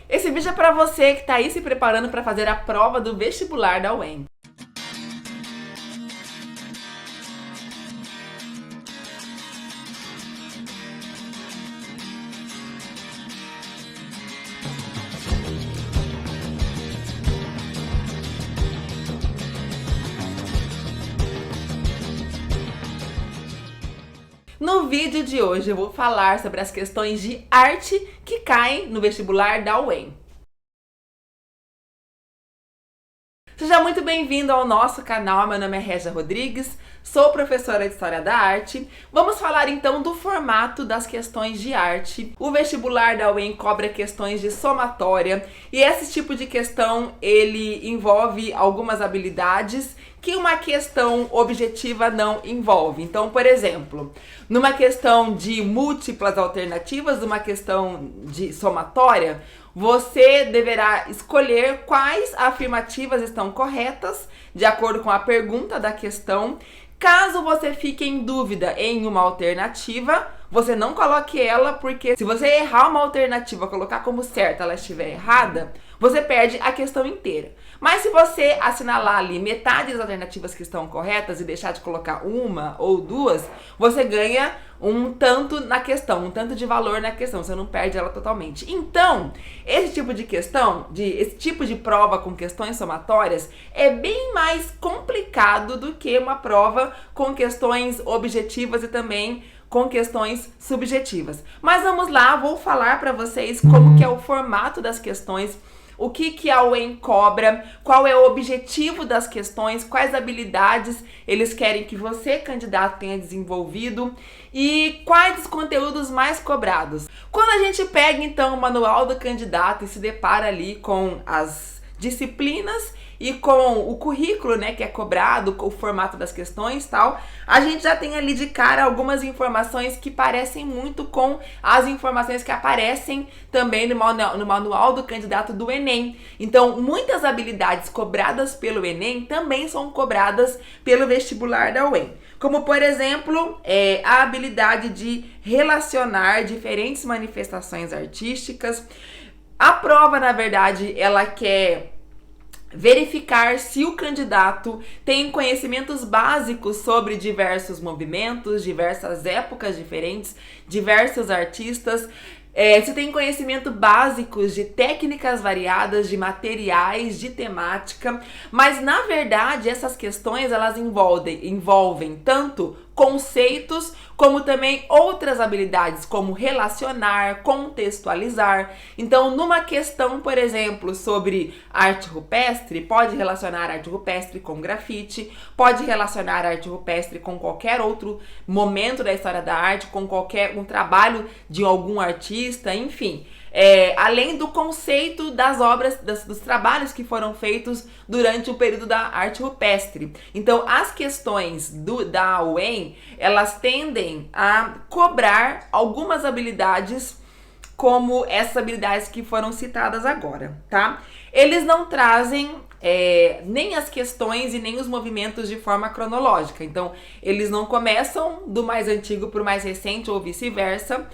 Esse vídeo é para você que está aí se preparando para fazer a prova do vestibular da UEM. No vídeo de hoje eu vou falar sobre as questões de arte que caem no vestibular da UEM. Seja muito bem-vindo ao nosso canal, meu nome é Régia Rodrigues, sou professora de História da Arte. Vamos falar então do formato das questões de arte. O vestibular da UEM cobra questões de somatória e esse tipo de questão ele envolve algumas habilidades que uma questão objetiva não envolve. Então, por exemplo, numa questão de múltiplas alternativas, numa questão de somatória, você deverá escolher quais afirmativas estão corretas, de acordo com a pergunta da questão. Caso você fique em dúvida em uma alternativa, você não coloque ela, porque se você errar uma alternativa, colocar como certa, ela estiver errada, você perde a questão inteira. Mas se você assinalar ali metade das alternativas que estão corretas e deixar de colocar uma ou duas, você ganha um tanto na questão, um tanto de valor na questão, você não perde ela totalmente. Então, esse tipo de questão, esse tipo de prova com questões somatórias é bem mais complicado do que uma prova com questões objetivas e também com questões subjetivas. Mas vamos lá, vou falar para vocês como que é o formato das questões, o que a UEM cobra, qual é o objetivo das questões, quais habilidades eles querem que você, candidato, tenha desenvolvido e quais os conteúdos mais cobrados. Quando a gente pega então o manual do candidato e se depara ali com as disciplinas e com o currículo, né, que é cobrado, o formato das questões e tal, a gente já tem ali de cara algumas informações que parecem muito com as informações que aparecem também no manual do candidato do Enem. Então, muitas habilidades cobradas pelo Enem também são cobradas pelo vestibular da UEM. Como, por exemplo, a habilidade de relacionar diferentes manifestações artísticas. A prova, na verdade, ela quer verificar se o candidato tem conhecimentos básicos sobre diversos movimentos, diversas épocas diferentes, diversos artistas, se tem conhecimento básicos de técnicas variadas, de materiais, de temática, mas na verdade essas questões elas envolvem tanto conceitos como também outras habilidades como relacionar, contextualizar. Então, numa questão, por exemplo, sobre arte rupestre, pode relacionar arte rupestre com grafite, pode relacionar arte rupestre com qualquer outro momento da história da arte, com qualquer trabalho de algum artista, enfim. Além do conceito das obras, dos trabalhos que foram feitos durante o período da arte rupestre. Então, as questões da UEM, elas tendem a cobrar algumas habilidades, como essas habilidades que foram citadas agora, tá? Eles não trazem nem as questões e nem os movimentos de forma cronológica. Então, eles não começam do mais antigo para o mais recente ou vice-versa,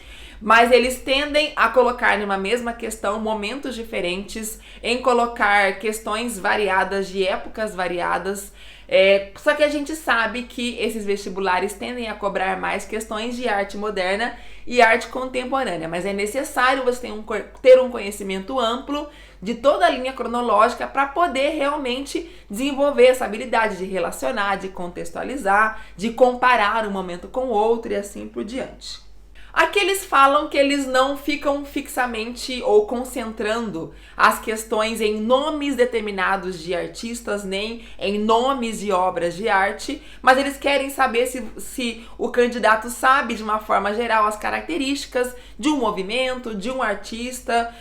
mas eles tendem a colocar numa mesma questão momentos diferentes, em colocar questões variadas, de épocas variadas. Só que a gente sabe que esses vestibulares tendem a cobrar mais questões de arte moderna e arte contemporânea, mas é necessário você ter um conhecimento amplo de toda a linha cronológica para poder realmente desenvolver essa habilidade de relacionar, de contextualizar, de comparar um momento com o outro e assim por diante. Aqui eles falam que eles não ficam fixamente ou concentrando as questões em nomes determinados de artistas, nem em nomes de obras de arte, mas eles querem saber se o candidato sabe de uma forma geral as características de um movimento, de um artista,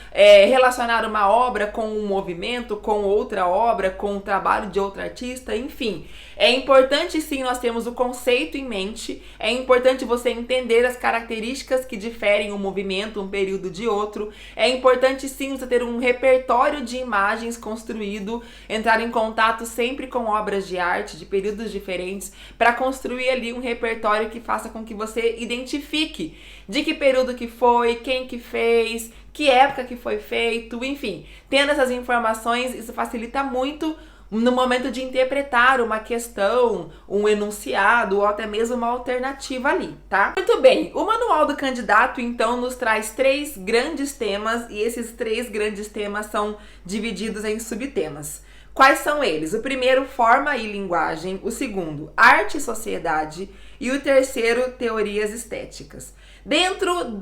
relacionar uma obra com um movimento, com outra obra, com o trabalho de outro artista, enfim. É importante sim nós termos o conceito em mente, é importante você entender as características que diferem um movimento, um período de outro. É importante sim você ter um repertório de imagens construído, entrar em contato sempre com obras de arte de períodos diferentes para construir ali um repertório que faça com que você identifique de que período que foi, quem que fez, que época que foi feito, enfim. Tendo essas informações, isso facilita muito no momento de interpretar uma questão, um enunciado ou até mesmo uma alternativa ali, tá? Muito bem, o manual do candidato então nos traz 3 grandes temas e esses 3 grandes temas são divididos em subtemas. Quais são eles? O primeiro, forma e linguagem, o segundo, arte e sociedade e o terceiro, teorias estéticas. Dentro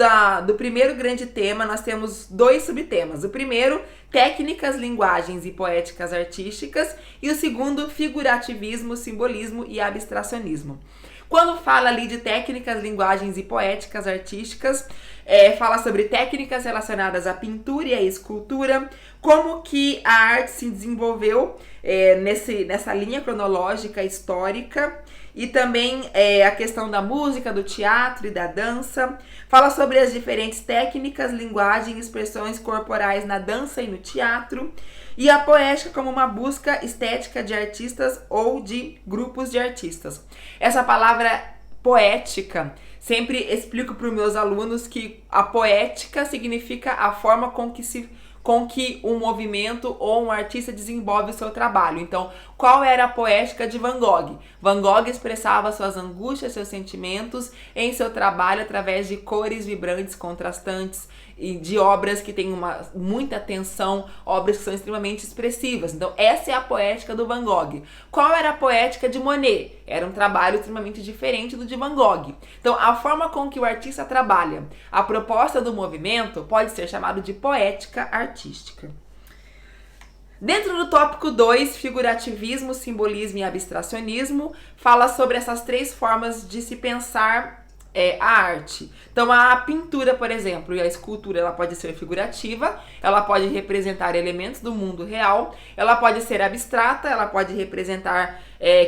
do primeiro grande tema, nós temos 2 subtemas. O primeiro, técnicas, linguagens e poéticas artísticas, e o segundo, figurativismo, simbolismo e abstracionismo. Quando fala ali de técnicas, linguagens e poéticas artísticas, fala sobre técnicas relacionadas à pintura e à escultura, como que a arte se desenvolveu nessa linha cronológica histórica, e também a questão da música, do teatro e da dança. Fala sobre as diferentes técnicas, linguagem e expressões corporais na dança e no teatro. E a poética como uma busca estética de artistas ou de grupos de artistas. Essa palavra poética, sempre explico para os meus alunos que a poética significa a forma com que um movimento ou um artista desenvolve o seu trabalho. Então, qual era a poética de Van Gogh? Van Gogh expressava suas angústias, seus sentimentos em seu trabalho através de cores vibrantes, contrastantes e de obras que têm muita tensão, obras que são extremamente expressivas. Então, essa é a poética do Van Gogh. Qual era a poética de Monet? Era um trabalho extremamente diferente do de Van Gogh. Então, a forma com que o artista trabalha, a proposta do movimento pode ser chamado de poética artística. Dentro do tópico 2, figurativismo, simbolismo e abstracionismo, fala sobre essas 3 formas de se pensar a arte. Então, a pintura, por exemplo, e a escultura, ela pode ser figurativa, ela pode representar elementos do mundo real, ela pode ser abstrata, ela pode representar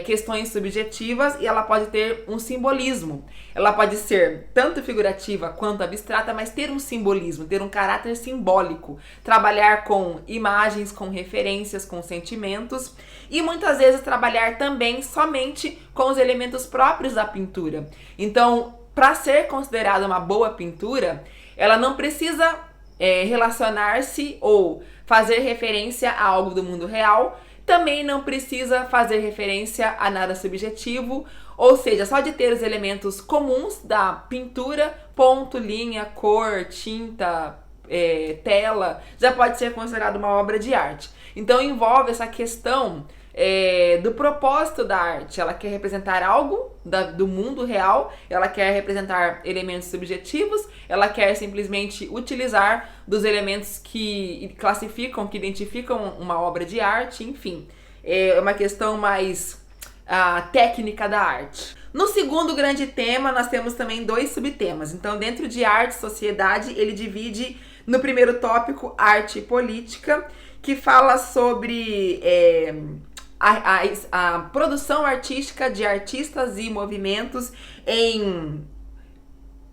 questões subjetivas e ela pode ter um simbolismo. Ela pode ser tanto figurativa quanto abstrata, mas ter um simbolismo, ter um caráter simbólico, trabalhar com imagens, com referências, com sentimentos e muitas vezes trabalhar também somente com os elementos próprios da pintura. Então, para ser considerada uma boa pintura, ela não precisa relacionar-se ou fazer referência a algo do mundo real, também não precisa fazer referência a nada subjetivo, ou seja, só de ter os elementos comuns da pintura, ponto, linha, cor, tinta, tela, já pode ser considerado uma obra de arte. Então envolve essa questão do propósito da arte. Ela quer representar algo do mundo real, ela quer representar elementos subjetivos, ela quer simplesmente utilizar dos elementos que classificam, que identificam uma obra de arte, enfim. É uma questão mais técnica da arte. No segundo grande tema, nós temos também 2 subtemas. Então, dentro de arte e sociedade, ele divide no primeiro tópico arte e política, que fala sobre a produção artística de artistas e movimentos em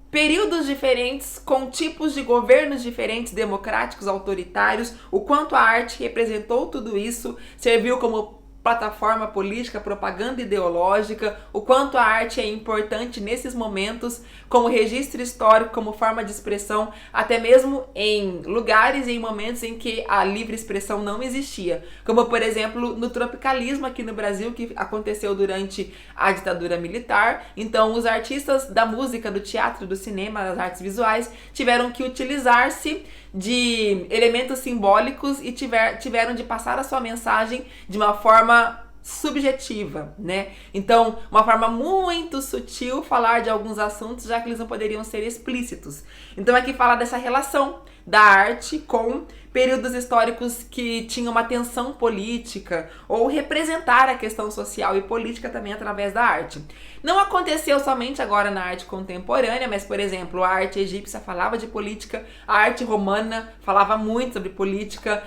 períodos diferentes, com tipos de governos diferentes, democráticos, autoritários, o quanto a arte representou tudo isso, serviu como plataforma política, propaganda ideológica, o quanto a arte é importante nesses momentos como registro histórico, como forma de expressão, até mesmo em lugares e em momentos em que a livre expressão não existia, como por exemplo no tropicalismo aqui no Brasil, que aconteceu durante a ditadura militar. Então os artistas da música, do teatro, do cinema, das artes visuais tiveram que utilizar-se de elementos simbólicos e tiveram de passar a sua mensagem de uma forma subjetiva, né? Então, uma forma muito sutil falar de alguns assuntos, já que eles não poderiam ser explícitos. Então, aqui fala dessa relação da arte com períodos históricos que tinham uma tensão política ou representar a questão social e política também através da arte. Não aconteceu somente agora na arte contemporânea, mas, por exemplo, a arte egípcia falava de política, a arte romana falava muito sobre política,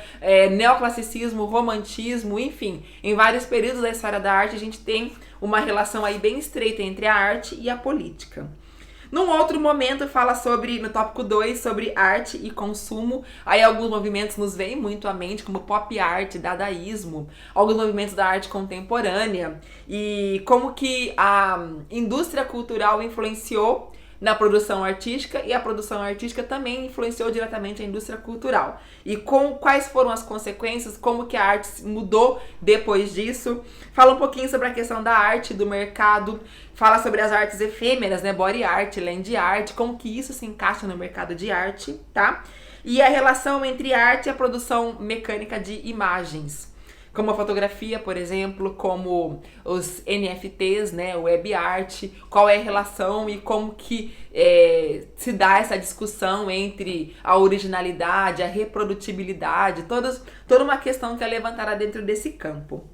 neoclassicismo, romantismo, enfim, em vários períodos da história da arte a gente tem uma relação aí bem estreita entre a arte e a política. Num outro momento fala sobre, no tópico 2, sobre arte e consumo. Aí alguns movimentos nos vêm muito à mente, como pop art, dadaísmo, alguns movimentos da arte contemporânea e como que a indústria cultural influenciou na produção artística, e a produção artística também influenciou diretamente a indústria cultural. E quais foram as consequências, como que a arte mudou depois disso. Fala um pouquinho sobre a questão da arte, do mercado, fala sobre as artes efêmeras, né, body art, land art, como que isso se encaixa no mercado de arte, tá? E a relação entre arte e a produção mecânica de imagens, como a fotografia, por exemplo, como os NFTs, né, web art, qual é a relação e como que se dá essa discussão entre a originalidade, a reprodutibilidade, toda uma questão que é levantada dentro desse campo.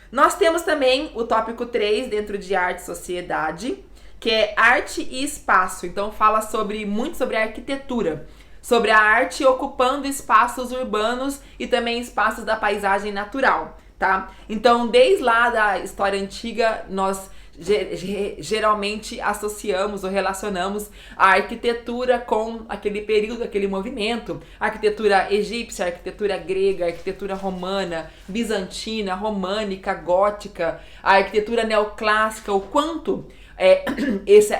Nós temos também o tópico 3 dentro de arte e sociedade, que é arte e espaço. Então fala muito sobre a arquitetura, sobre a arte ocupando espaços urbanos e também espaços da paisagem natural, tá? Então, desde lá da história antiga, nós geralmente associamos ou relacionamos a arquitetura com aquele período, aquele movimento, a arquitetura egípcia, a arquitetura grega, a arquitetura romana, bizantina, românica, gótica, a arquitetura neoclássica, o quanto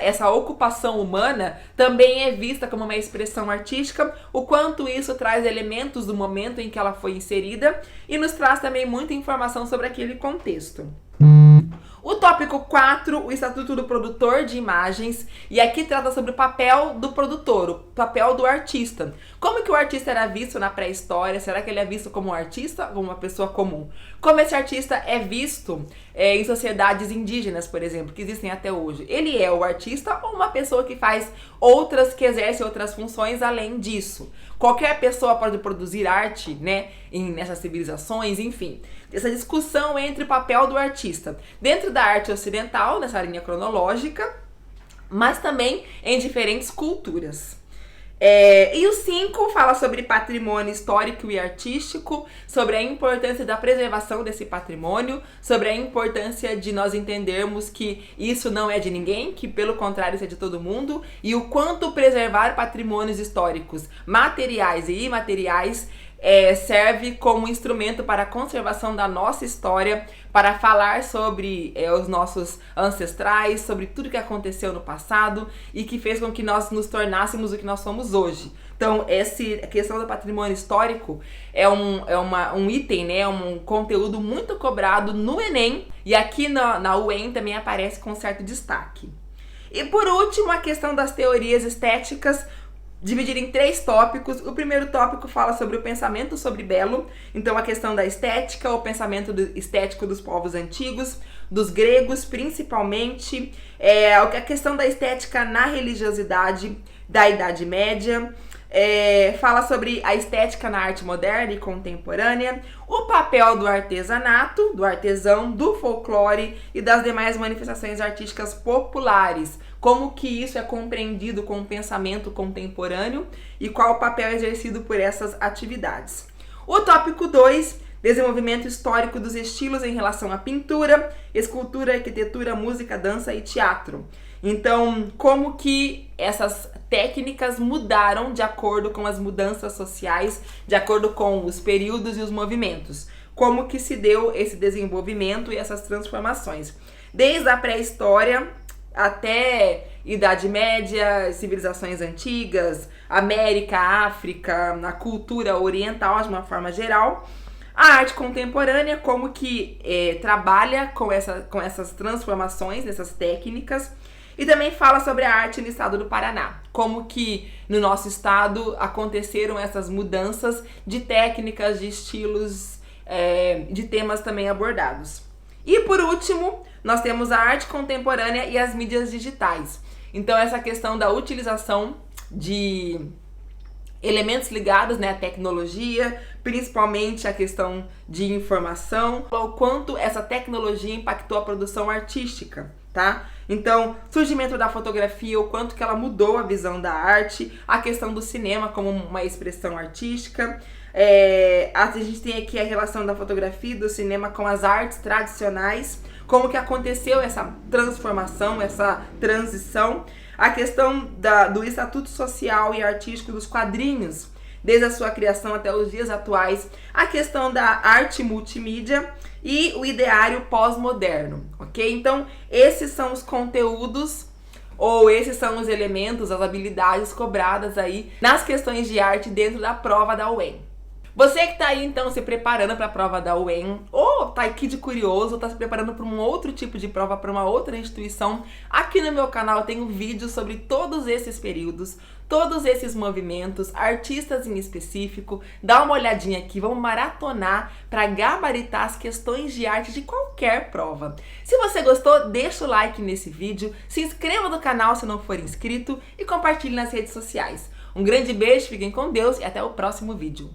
essa ocupação humana também é vista como uma expressão artística, o quanto isso traz elementos do momento em que ela foi inserida e nos traz também muita informação sobre aquele contexto. O tópico 4, o Estatuto do Produtor de Imagens, e aqui trata sobre o papel do produtor, o papel do artista. Como que o artista era visto na pré-história? Será que ele é visto como um artista ou como uma pessoa comum? Como esse artista é visto em sociedades indígenas, por exemplo, que existem até hoje? Ele é o artista ou uma pessoa que que exerce outras funções além disso? Qualquer pessoa pode produzir arte, né, nessas civilizações, enfim. Essa discussão entre o papel do artista dentro da arte ocidental, nessa linha cronológica, mas também em diferentes culturas. E o 5 fala sobre patrimônio histórico e artístico, sobre a importância da preservação desse patrimônio, sobre a importância de nós entendermos que isso não é de ninguém, que pelo contrário isso é de todo mundo, e o quanto preservar patrimônios históricos, materiais e imateriais, serve como instrumento para a conservação da nossa história, para falar sobre os nossos ancestrais, sobre tudo que aconteceu no passado e que fez com que nós nos tornássemos o que nós somos hoje. Então, a questão do patrimônio histórico é um item, né, um conteúdo muito cobrado no Enem, e aqui na UEM também aparece com certo destaque. E por último, a questão das teorias estéticas, dividir em 3 tópicos. O primeiro tópico fala sobre o pensamento sobre belo, então a questão da estética, o pensamento estético dos povos antigos, dos gregos principalmente, a questão da estética na religiosidade da Idade Média, fala sobre a estética na arte moderna e contemporânea, o papel do artesanato, do artesão, do folclore e das demais manifestações artísticas populares, como que isso é compreendido com o pensamento contemporâneo e qual o papel exercido por essas atividades. O tópico 2, desenvolvimento histórico dos estilos em relação à pintura, escultura, arquitetura, música, dança e teatro. Então, como que essas técnicas mudaram de acordo com as mudanças sociais, de acordo com os períodos e os movimentos. Como que se deu esse desenvolvimento e essas transformações. Desde a pré-história até Idade Média, civilizações antigas, América, África, a cultura oriental de uma forma geral. A arte contemporânea, como que trabalha com essas transformações, essas técnicas. E também fala sobre a arte no estado do Paraná, como que no nosso estado aconteceram essas mudanças de técnicas, de estilos, de temas também abordados. E por último, nós temos a arte contemporânea e as mídias digitais. Então essa questão da utilização de elementos ligados, né, à tecnologia, principalmente a questão de informação, o quanto essa tecnologia impactou a produção artística, tá? Então, surgimento da fotografia, o quanto que ela mudou a visão da arte, a questão do cinema como uma expressão artística. A gente tem aqui a relação da fotografia e do cinema com as artes tradicionais, como que aconteceu essa transformação, essa transição. A questão do estatuto social e artístico dos quadrinhos, desde a sua criação até os dias atuais, a questão da arte multimídia e o ideário pós-moderno, ok? Então, esses são os conteúdos Ou esses são os elementos, as habilidades cobradas aí nas questões de arte dentro da prova da UEM. Você que tá aí então se preparando para a prova da UEM, ou tá aqui de curioso, ou tá se preparando para um outro tipo de prova, para uma outra instituição, aqui no meu canal eu tenho vídeos sobre todos esses períodos, todos esses movimentos, artistas em específico. Dá uma olhadinha aqui, vamos maratonar para gabaritar as questões de arte de qualquer prova. Se você gostou, deixa o like nesse vídeo, se inscreva no canal se não for inscrito e compartilhe nas redes sociais. Um grande beijo, fiquem com Deus e até o próximo vídeo.